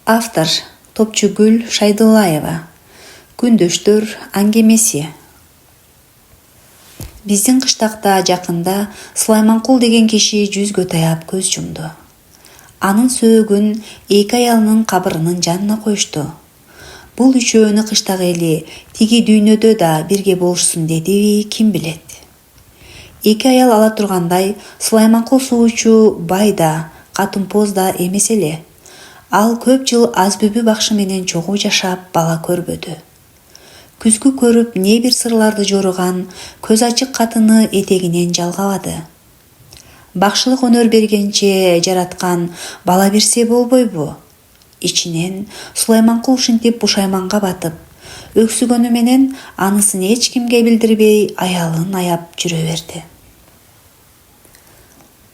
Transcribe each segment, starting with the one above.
Автор Топчугүл Шайдылаева. Күндөштөр аңгемеси. Биздин кыштакта жакында Сулайманкул деген киши жүзгө таяп көз жумду. Анын сөөгүн эки аялынын кабырынын жанына коюшту. Бул үчөөнү кыштак эли тиги дүйнөдө да бирге болушсун дедиби, ким билет. Эки аял ала тургандай, Сулайманкул суучу бай да, катымпоз да эмес эле. Ал көп жыл Азбүбү бакшы менен чогуу жашап, бала көрбөдү. Күзгү көрүп не бир сырларды жоруган көз ачык катыны этегинен жалгабады. Бакшылык өнөр бергенче жараткан бала берсе болбойбу? Ичинен Сулайманкул ушинтип бушайманга батып, өксүгөнү менен анысын эч кимге билдирбей аялын аяп жүрө берди.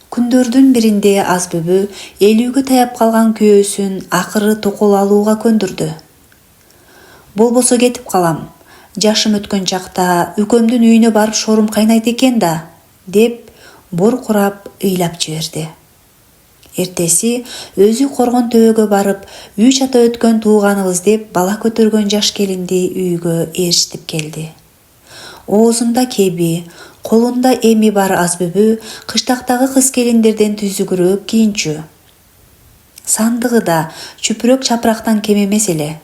Күндөрдүн биринде Азбүбү элүүгө таяп калган күйөөсүн акыры токол алууга көндүрдү. Болбосо кетип калам. Жашым өткөн чакта үкөмдүн үйүнө барып шорум кайнайт экен да, деп бор курап ыйлап жиберди. Эртеси өзү коргон төбөгө барып, үй чата өткөн тууганыбыз деп бала көтөргөн жаш келинди үйгө ээрчитип келди. Оозунда кеби, колунда эми бар Азбүбү кыштактагы кыз келиндерден түзүгүрөөк кийинчү. Сандыгы да чүпүрөк чапырактан кем эмес эле.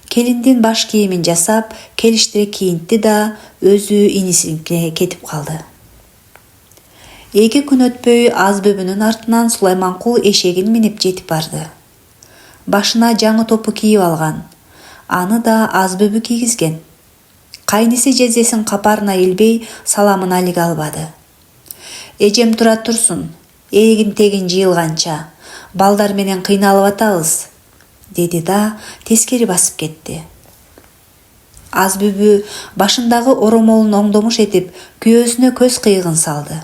Келиндин баш кийимин жасап, келиштире кийинтти да өзү инисине кетип калды. 2 күн өтпөй Азбүбүнүн артынан Сулайманкул эшегин минип жетип барды. Башына жаңы топу кийип алган. Аны да Азбүбү кийгизген. Кайниси жездесин капарына илбей саламын алиге албады. Эжем тура турсун, эгин тегин жыйылганча, балдар менен кыйналып атабыз, деди да тескери басып кетти. Азбүбү башындагы оромолун оңдомуш этип, күйөөсүнө көз кыйыгын салды.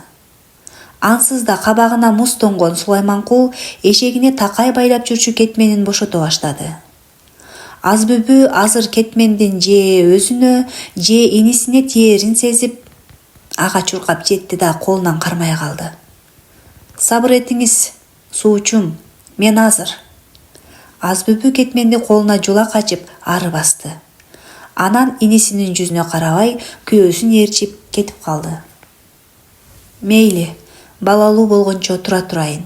Ансыз да кабагына муз тоңгон Сулайманкул эшегине такай байлап жүрчү кетменин бошото баштады. Азбүбү азыр кетмендин же өзүнө, же инисине тиерин сезип, ага чуркап жетти да колунан кармай калды. Сабыр этиңиз, суучум, мен азыр. Азбүбү кетменди колуна жула качып, ары басты. Анан инисинин жүзүнө карабай, күйөөсүн ээрчип кетип калды. Мейли, балалуу болгончо тура турайын.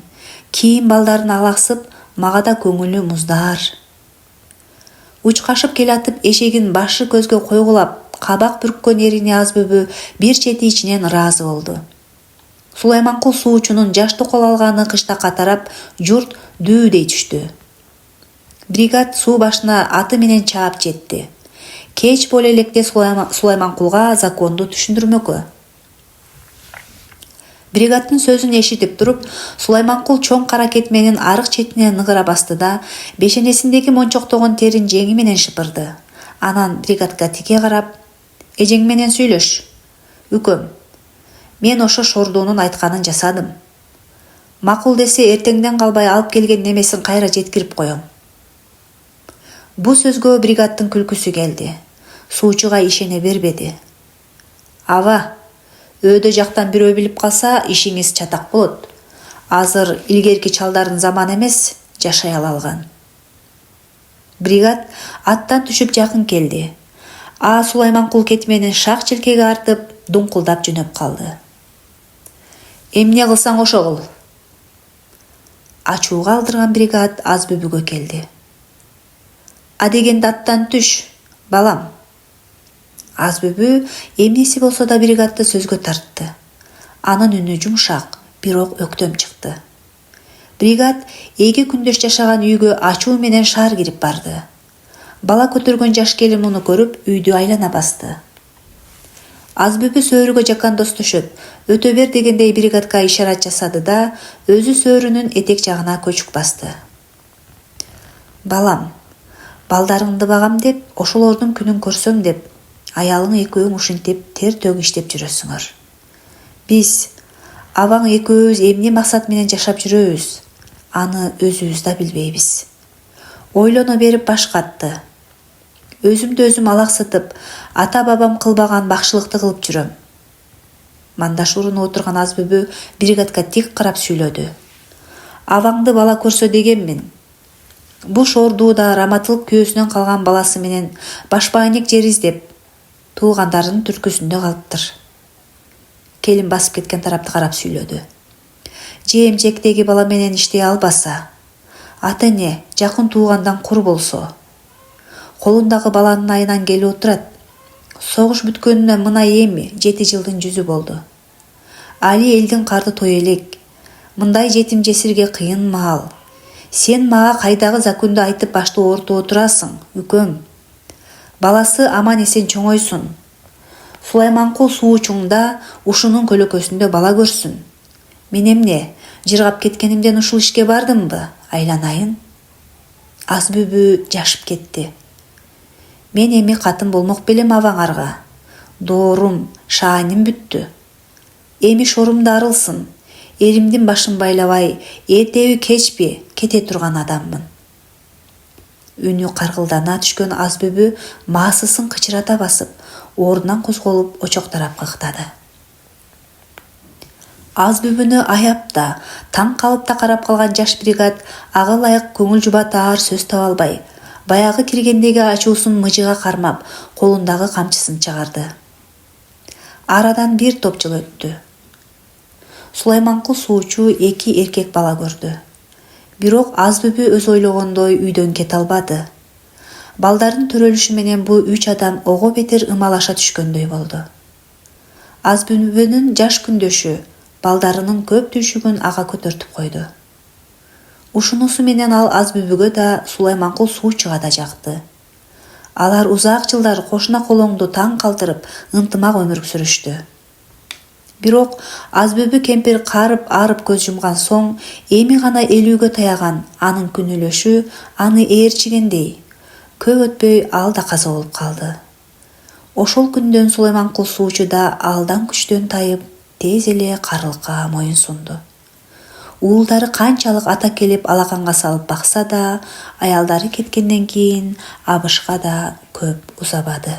Кийин балдарын алаксып, мага да көңүлү муздар. Учкашып келатып эшегин башы көзгө койгулап, кабак бүрккөн эрине Азбүбү бир чети ичинен ыраазы болду. Сулайманкул суучунун жаш токол алганы кыштакка тарап, журт дүүдей түштү. Бригад суу башына аты менен чаап жетти. Кеч боло электе Сулайманкулга законду түшүндүрмөккө. Бригадтын сөзүн эшитип туруп, Сулайманкул чоң кара кетменин арык четине ныгыра басты да, бешенесиндеги мончоктогон терин жеңи менен шыпырды. Анан бригадга тике карап, эжең менен сүйлөш. Үкөм, мен ошо шордуунун айтканын жасадым. Макул десе эртеңден калбай алып келген немесин кайра жеткирип коем. Бу сөзгө бригадтын күлкүсү келди. Суучуга ишене бербеди. Аба, өйдө жактан бирөө билип калса, ишиңиз чатак болот. Азыр илгерки чалдардын заманы эмес, жашай алган. Бригад аттан түшүп жакын келди. Сулайманкул кетменин шак челкеге артып, дуңкулдап жөнөп калды. Эмне кылсаң ошо кыл. Ачууга алдырган бригад Азбүбүгө келди. Адегенде аттан түш, балам. Азбүбү эмнеси болсо да бригадды сөзгө тартты. Анын үнү жумшак, бирок өктөм чыкты. Бригад 2 күндөш жашаган үйгө ачуу менен шаар кирип барды. Бала көтөргөн жаш келин муну көрүп, үйдү айлана басты. Азбүбү сөөрүгө жакандоштошуп, өтө бер дегендей бригадга ишарат жасады да, өзү сөөрүнүн этек жагына көчүк басты. Балам, балдарыңды багам деп, ошолордун күнүн көрсөм деп, аялың экөөң ушинтип тер төгүп иштеп жүрөсүңөр. Биз, абаң экөөбүз эмне максат менен жашап жүрөбүз, аны өзүбүз да билбейбиз. Ойлоно берип баш катты. Өзүмдү өзүм алаксытып, ата-бабам кылбаган бакшылыкты кылып жүрөм. Мандаш орунуп отурган Азбүбү бригадга тик карап сүйлөдү. Абаңды бала көрсө дегенмин. Буш ордууда раматылык күйөөсүнөн калган баласы менен башбайник жер издеп туугандарынын түркүсүндө калыптыр. Келин басып кеткен тарапты карап сүйлөдү. Же эмчектеги бала менен иштей албаса, ата эне жакын туугандан кур болсо, колундагы баланын айынан келип отурат. Согуш бүткөнүнө мына эми 7 жылдын жүзү болду. Али элдин карты той элек. Мындай жетим жесирге кыйын маал. Сен мага кайдагы законду айтып башты оорутуп отурасың, үкөм. Баласы аман эсен чоңойсун. Сулайманкул суучуңда ушунун көлөкөсүндө бала көрсүн. Мен эмне, жыргап кеткенимден ушул ишке бардымбы? Айланайын. Аз бүбү жашып кетти. Мен эми катын болмок белем абаңарга. Доорум, шааним бүттү. Эми шорумда арылсын. Эримдин башын байлабай, эртеби кечпи кете турган адаммын. Үнү каргылдана түшкөн аз бүбү маасысын кычырата басып, ордунан козголуп очок тарапка ыктады. Аз бүбүнү аяп да, таң калып да карап калган жаш бригад ага ылайык көңүл жубатаар сөз таба албай, баягы киргендеги ачуусун мыжыга кармап, колундагы камчысын чыгарды. Арадан бир топ жыл өттү. Сулайманкул суучу 2 эркек бала көрдү. Бирок аз бүбү өз ойлогондой үйдөн кете албады. Балдардын төрөлүшү менен бул 3 адам ого бетер ымалаша түшкөндөй болду. Аз бүбүнүн жаш күндөшү балдарынын көп түйшүгүн ага көтөртүп койду. Ушунусу менен ал аз бүбүгө да Сулайманкул суучуга да жакты. Алар узак жылдар кошуна колоңду таң калтырып, ынтымак өмүр сүрүштү. Бирок аз бүбү кемпир арып көз жумган соң, эми гана 50-гө таяган анын күнүлөшү аны ээрчигендей. Көп өтпөй ал да каза болуп калды. Ошол күндөн Сулайманкул суучу да алдан күчтөн тайып, тез эле карылыкка моюн сунду. Уулдары канчалык ата келип алаканга салып бакса да, аялдары кеткенден кийин абышка да көп узабады.